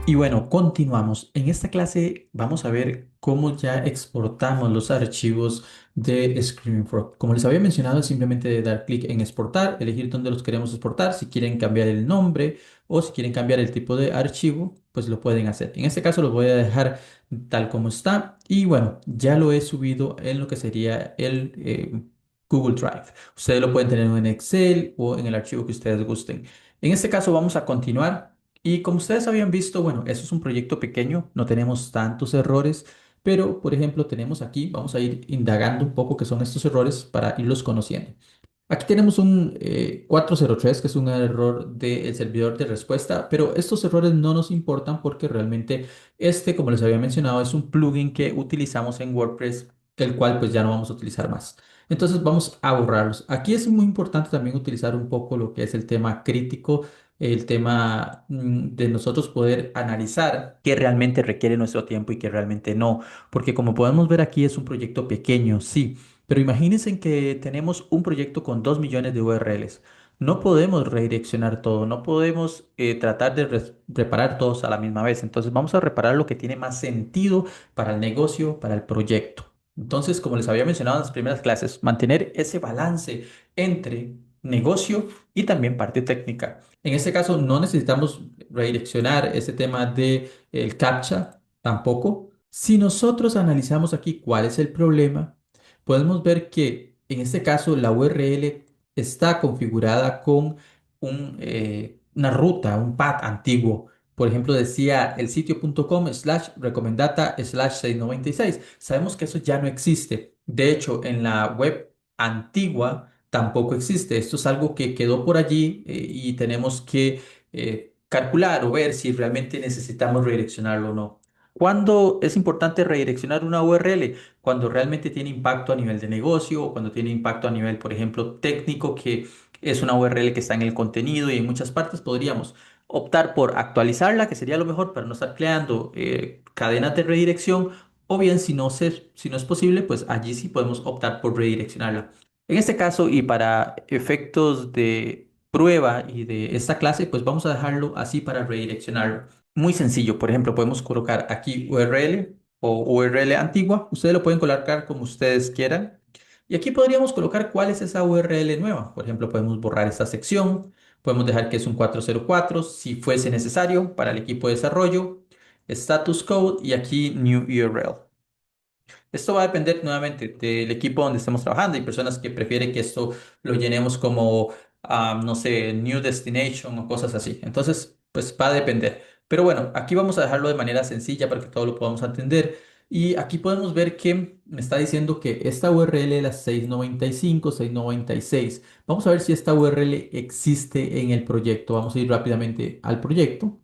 Y bueno, continuamos. En esta clase vamos a ver cómo ya exportamos los archivos de Screaming Frog. Como les había mencionado, es simplemente dar clic en exportar, elegir dónde los queremos exportar, si quieren cambiar el nombre o si quieren cambiar el tipo de archivo, pues lo pueden hacer. En este caso lo voy a dejar tal como está y bueno, ya lo he subido en lo que sería el Google Drive. Ustedes lo pueden tener en Excel o en el archivo que ustedes gusten. En este caso vamos a continuar. Y como ustedes habían visto, bueno, eso es un proyecto pequeño, no tenemos tantos errores, pero por ejemplo tenemos aquí, vamos a ir indagando un poco qué son estos errores para irlos conociendo. Aquí tenemos un 403, que es un error del servidor de respuesta, pero estos errores no nos importan porque realmente este, como les había mencionado, es un plugin que utilizamos en WordPress, el cual pues ya no vamos a utilizar más. Entonces vamos a borrarlos. Aquí es muy importante también utilizar un poco lo que es el tema crítico, el tema de nosotros poder analizar qué realmente requiere nuestro tiempo y qué realmente no, porque como podemos ver aquí es un proyecto pequeño, sí. Pero imagínense que tenemos un proyecto con 2 millones de URLs. No podemos redireccionar todo, no podemos tratar de reparar todos a la misma vez. Entonces vamos a reparar lo que tiene más sentido para el negocio, para el proyecto. Entonces, como les había mencionado en las primeras clases, mantener ese balance entre negocio y también parte técnica. En este caso no necesitamos redireccionar ese tema de el CAPTCHA tampoco. Si nosotros analizamos aquí cuál es el problema, podemos ver que en este caso la URL está configurada con una ruta, un path antiguo. Por ejemplo, decía el sitio.com slash recomendata slash 696. Sabemos que eso ya no existe. De hecho, en la web antigua tampoco existe. Esto es algo que quedó por allí y tenemos que calcular o ver si realmente necesitamos redireccionarlo o no. ¿Cuándo es importante redireccionar una URL? Cuando realmente tiene impacto a nivel de negocio o cuando tiene impacto a nivel, por ejemplo, técnico, que es una URL que está en el contenido y en muchas partes podríamos optar por actualizarla, que sería lo mejor para no estar creando cadenas de redirección, o bien si no es posible, pues allí sí podemos optar por redireccionarla. En este caso y para efectos de prueba y de esta clase, pues vamos a dejarlo así para redireccionarlo. Muy sencillo, por ejemplo, podemos colocar aquí URL o URL antigua. Ustedes lo pueden colocar como ustedes quieran. Y aquí podríamos colocar cuál es esa URL nueva. Por ejemplo, podemos borrar esta sección. Podemos dejar que es un 404 si fuese necesario para el equipo de desarrollo. Status code y aquí new URL. Esto va a depender nuevamente del equipo donde estemos trabajando. Hay personas que prefieren que esto lo llenemos como, no sé, New Destination o cosas así. Entonces, pues va a depender. Pero bueno, aquí vamos a dejarlo de manera sencilla para que todo lo podamos entender. Y aquí podemos ver que me está diciendo que esta URL es la 695, 696. Vamos a ver si esta URL existe en el proyecto. Vamos a ir rápidamente al proyecto.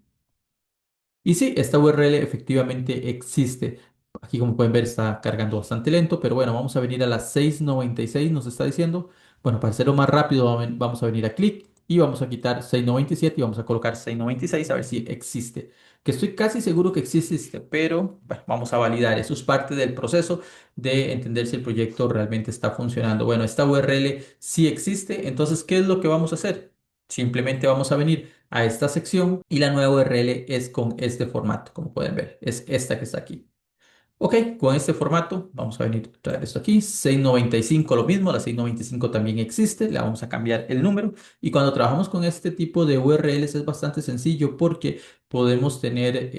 Y sí, esta URL efectivamente existe. Aquí como pueden ver está cargando bastante lento, pero bueno, vamos a venir a las 696, nos está diciendo. Bueno, para hacerlo más rápido vamos a venir a clic y vamos a quitar 697 y vamos a colocar 696 a ver si existe. Que estoy casi seguro que existe, pero bueno, vamos a validar. Eso es parte del proceso de entender si el proyecto realmente está funcionando. Bueno, esta URL sí existe, entonces, ¿qué es lo que vamos a hacer? Simplemente vamos a venir a esta sección y la nueva URL es con este formato, como pueden ver, es esta que está aquí. Ok, con este formato vamos a venir a traer esto aquí, 695 lo mismo, la 695 también existe, le vamos a cambiar el número y cuando trabajamos con este tipo de URLs es bastante sencillo porque podemos tener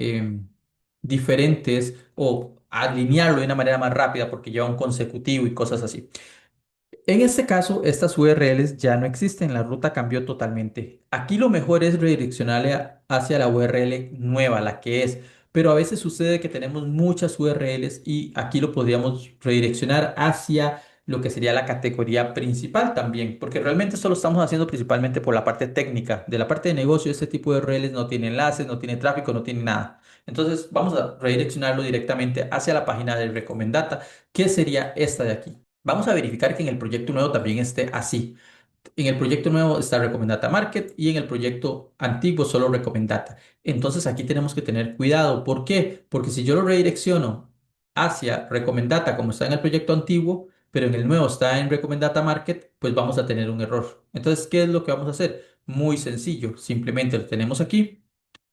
diferentes o alinearlo de una manera más rápida porque lleva un consecutivo y cosas así. En este caso, estas URLs ya no existen, la ruta cambió totalmente. Aquí lo mejor es redireccionarle hacia la URL nueva, la que es, pero a veces sucede que tenemos muchas URLs y aquí lo podríamos redireccionar hacia lo que sería la categoría principal también, porque realmente esto lo estamos haciendo principalmente por la parte técnica. De la parte de negocio, este tipo de URLs no tiene enlaces, no tiene tráfico, no tiene nada. Entonces, vamos a redireccionarlo directamente hacia la página de Recomendata, que sería esta de aquí. Vamos a verificar que en el proyecto nuevo también esté así. En el proyecto nuevo está Recomendata Market y en el proyecto antiguo solo Recomendata. Entonces aquí tenemos que tener cuidado. ¿Por qué? Porque si yo lo redirecciono hacia Recomendata como está en el proyecto antiguo, pero en el nuevo está en Recomendata Market, pues vamos a tener un error. Entonces, ¿qué es lo que vamos a hacer? Muy sencillo. Simplemente lo tenemos aquí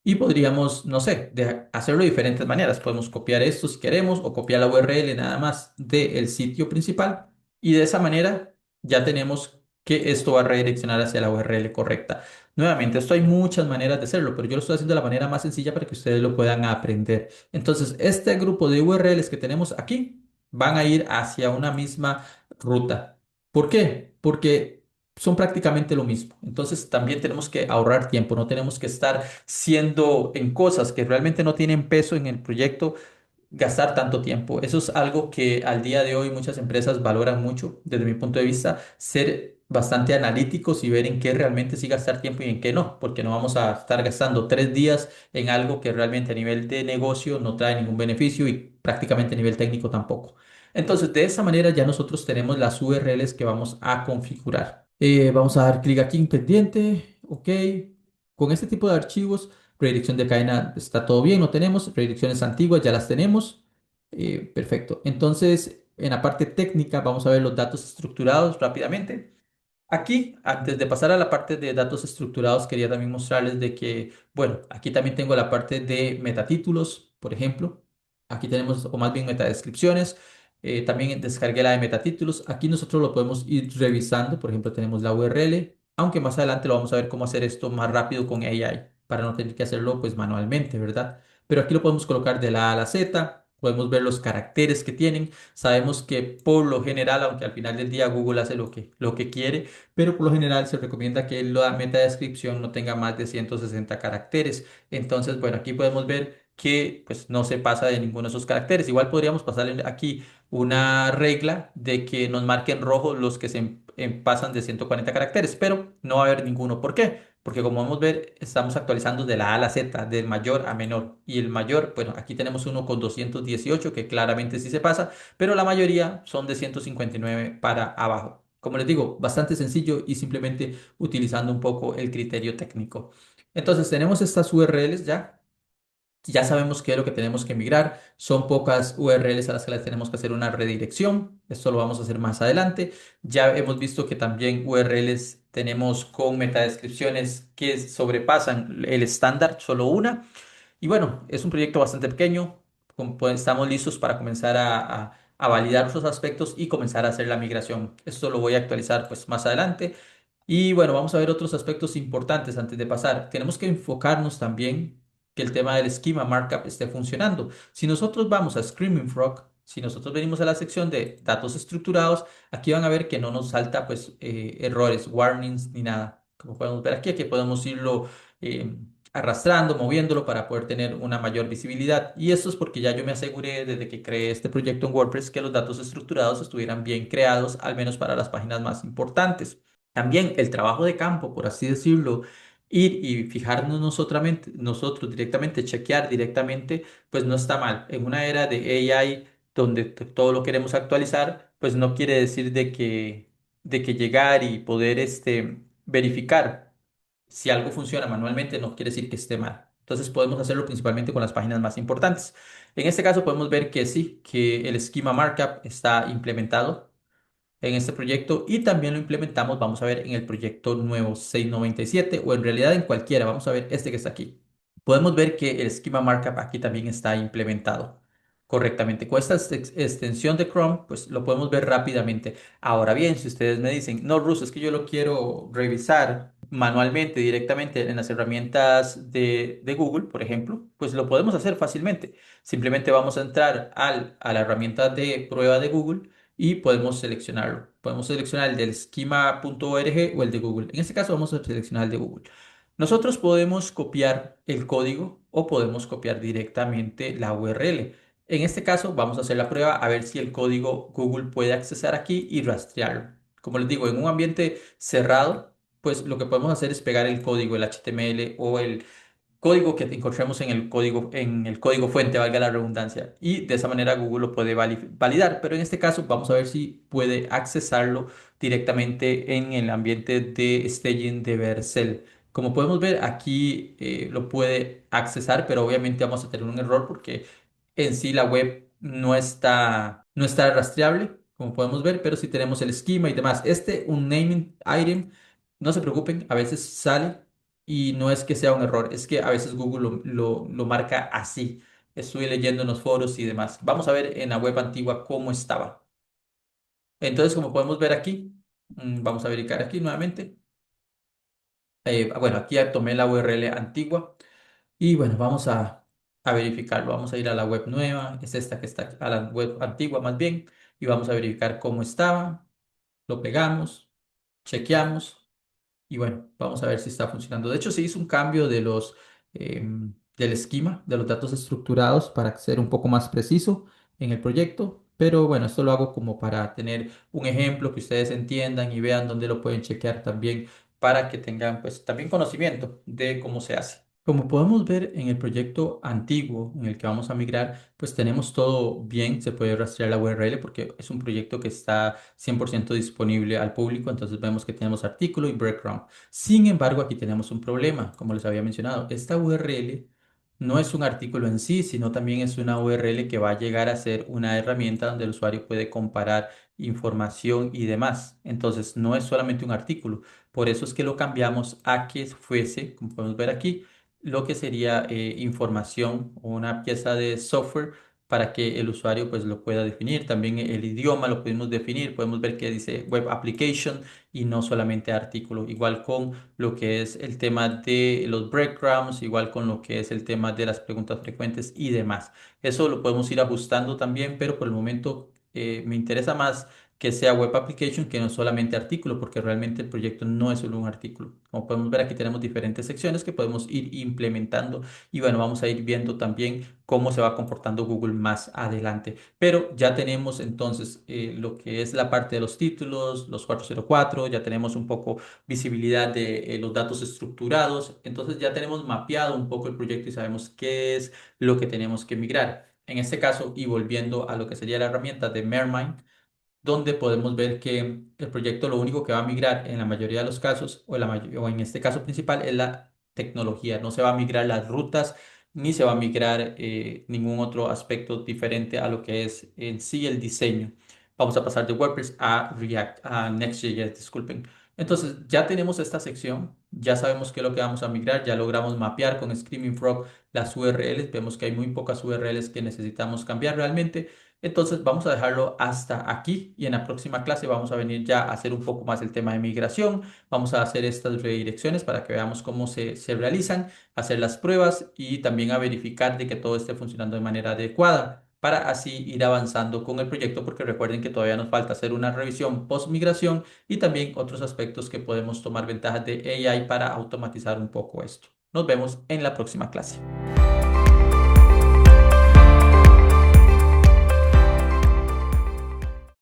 Y podríamos, no sé, hacerlo de diferentes maneras. Podemos copiar esto si queremos o copiar la URL nada más del sitio principal y de esa manera ya tenemos que esto va a redireccionar hacia la URL correcta. Nuevamente, esto hay muchas maneras de hacerlo, pero yo lo estoy haciendo de la manera más sencilla para que ustedes lo puedan aprender. Entonces, este grupo de URLs que tenemos aquí van a ir hacia una misma ruta. ¿Por qué? Porque son prácticamente lo mismo. Entonces, también tenemos que ahorrar tiempo, no tenemos que estar siendo en cosas que realmente no tienen peso en el proyecto, gastar tanto tiempo. Eso es algo que al día de hoy muchas empresas valoran mucho, desde mi punto de vista, ser bastante analíticos y ver en qué realmente sí gastar tiempo y en qué no, porque no vamos a estar gastando 3 días en algo que realmente a nivel de negocio no trae ningún beneficio y prácticamente a nivel técnico tampoco. Entonces, de esa manera ya nosotros tenemos las URLs que vamos a configurar. Vamos a dar clic aquí en pendiente, ok. Con este tipo de archivos, redirección de cadena está todo bien, no tenemos. Redirecciones antiguas ya las tenemos. Perfecto. Entonces, en la parte técnica vamos a ver los datos estructurados rápidamente. Aquí, antes de pasar a la parte de datos estructurados, quería también mostrarles de que, bueno, aquí también tengo la parte de metatítulos, por ejemplo. Aquí tenemos, o más bien metadescripciones. También descargué la de metatítulos. Aquí nosotros lo podemos ir revisando. Por ejemplo, tenemos la URL, aunque más adelante lo vamos a ver cómo hacer esto más rápido con AI, para no tener que hacerlo pues manualmente, ¿verdad? Pero aquí lo podemos colocar de la A a la Z. Podemos ver los caracteres que tienen. Sabemos que por lo general, aunque al final del día Google hace lo que quiere, pero por lo general se recomienda que la metadescripción no tenga más de 160 caracteres. Entonces, bueno, aquí podemos ver que pues no se pasa de ninguno de esos caracteres. Igual podríamos pasarle aquí una regla de que nos marquen rojo los que pasan de 140 caracteres, pero no va a haber ninguno. ¿Por qué? Porque como vamos a ver, estamos actualizando de la A a la Z, de mayor a menor. Y el mayor, bueno, aquí tenemos uno con 218 que claramente sí se pasa, pero la mayoría son de 159 para abajo. Como les digo, bastante sencillo y simplemente utilizando un poco el criterio técnico. Entonces tenemos estas URLs ya. Ya sabemos qué es lo que tenemos que migrar. Son pocas URLs a las que les tenemos que hacer una redirección. Esto lo vamos a hacer más adelante. Ya hemos visto que también URLs tenemos con metadescripciones que sobrepasan el estándar, solo una. Y bueno, es un proyecto bastante pequeño. Pues, estamos listos para comenzar a validar esos aspectos y comenzar a hacer la migración. Esto lo voy a actualizar pues más adelante. Y bueno, vamos a ver otros aspectos importantes antes de pasar. Tenemos que enfocarnos también que el tema del schema markup esté funcionando. Si nosotros vamos a Screaming Frog, si nosotros venimos a la sección de datos estructurados, aquí van a ver que no nos salta pues errores, warnings ni nada. Como podemos ver aquí, aquí podemos irlo eh, arrastrando, moviéndolo para poder tener una mayor visibilidad. Y esto es porque ya yo me aseguré desde que creé este proyecto en WordPress que los datos estructurados estuvieran bien creados, al menos para las páginas más importantes. También el trabajo de campo, por así decirlo, ir y fijarnos nosotros directamente, chequear directamente, pues no está mal. En una era de AI donde todo lo queremos actualizar, pues no quiere decir de que llegar y poder verificar si algo funciona manualmente no quiere decir que esté mal. Entonces podemos hacerlo principalmente con las páginas más importantes. En este caso podemos ver que sí, que el schema markup está implementado en este proyecto y también lo implementamos, vamos a ver, en el proyecto nuevo 697 o en realidad en cualquiera, vamos a ver este que está aquí. Podemos ver que el schema markup aquí también está implementado correctamente. Con esta extensión de Chrome, pues lo podemos ver rápidamente. Ahora bien, si ustedes me dicen, no, Russo, es que yo lo quiero revisar manualmente, directamente en las herramientas de Google, por ejemplo, pues lo podemos hacer fácilmente. Simplemente vamos a entrar a la herramienta de prueba de Google y podemos seleccionarlo. Podemos seleccionar el del schema.org o el de Google. En este caso vamos a seleccionar el de Google. Nosotros podemos copiar el código o podemos copiar directamente la URL. En este caso vamos a hacer la prueba a ver si el código Google puede accesar aquí y rastrearlo. Como les digo, en un ambiente cerrado, pues lo que podemos hacer es pegar el código, el HTML o el código que encontremos en el código fuente, valga la redundancia, y de esa manera Google lo puede validar, pero en este caso vamos a ver si puede accesarlo directamente en el ambiente de staging de Vercel. Como podemos ver, aquí lo puede accesar, pero obviamente vamos a tener un error porque en sí la web no está rastreable, como podemos ver, pero si tenemos el esquema y demás. Un naming item, no se preocupen, a veces sale. y no es que sea un error, es que a veces Google lo marca así. Estuve leyendo en los foros y demás. Vamos a ver en la web antigua cómo estaba. Entonces, como podemos ver aquí, vamos a verificar aquí nuevamente. Bueno, aquí ya tomé la URL antigua y bueno, a verificarlo. Vamos a ir a la web nueva, es esta que está aquí, a la web antigua más bien, y vamos a verificar cómo estaba. Lo pegamos, chequeamos. Y bueno, vamos a ver si está funcionando. De hecho, se hizo un cambio del esquema de los datos estructurados para ser un poco más preciso en el proyecto. Pero bueno, esto lo hago como para tener un ejemplo que ustedes entiendan y vean dónde lo pueden chequear también para que tengan pues también conocimiento de cómo se hace. Como podemos ver en el proyecto antiguo en el que vamos a migrar, pues tenemos todo bien, se puede rastrear la URL porque es un proyecto que está 100% disponible al público, entonces vemos que tenemos artículo y breadcrumb. Sin embargo, aquí tenemos un problema, como les había mencionado, esta URL no es un artículo en sí, sino también es una URL que va a llegar a ser una herramienta donde el usuario puede comparar información y demás. Entonces, no es solamente un artículo, por eso es que lo cambiamos a que fuese, como podemos ver aquí, lo que sería información o una pieza de software para que el usuario pues lo pueda definir. También el idioma lo podemos definir, podemos ver que dice web application y no solamente artículo. Igual con lo que es el tema de los breadcrumbs, igual con lo que es el tema de las preguntas frecuentes y demás. Eso lo podemos ir ajustando también, pero por el momento me interesa más que sea web application que no solamente artículo, porque realmente el proyecto no es solo un artículo. Como podemos ver, aquí tenemos diferentes secciones que podemos ir implementando y bueno, vamos a ir viendo también cómo se va comportando Google más adelante. Pero ya tenemos entonces lo que es la parte de los títulos, los 404, ya tenemos un poco visibilidad de los datos estructurados, entonces ya tenemos mapeado un poco el proyecto y sabemos qué es lo que tenemos que migrar. En este caso, y volviendo a lo que sería la herramienta de Mermind, donde podemos ver que el proyecto lo único que va a migrar en la mayoría de los casos, o en este caso principal, es la tecnología. No se va a migrar las rutas ni se va a migrar ningún otro aspecto diferente a lo que es en sí el diseño. Vamos a pasar de WordPrest a React, a Next.js, disculpen. Entonces, ya tenemos esta sección, ya sabemos qué es lo que vamos a migrar, ya logramos mapear con Screaming Frog las URLs, vemos que hay muy pocas URLs que necesitamos cambiar realmente. Entonces vamos a dejarlo hasta aquí y en la próxima clase vamos a venir ya a hacer un poco más el tema de migración. Vamos a hacer estas redirecciones para que veamos cómo se realizan, hacer las pruebas y también a verificar de que todo esté funcionando de manera adecuada para así ir avanzando con el proyecto porque recuerden que todavía nos falta hacer una revisión post migración y también otros aspectos que podemos tomar ventajas de AI para automatizar un poco esto. Nos vemos en la próxima clase.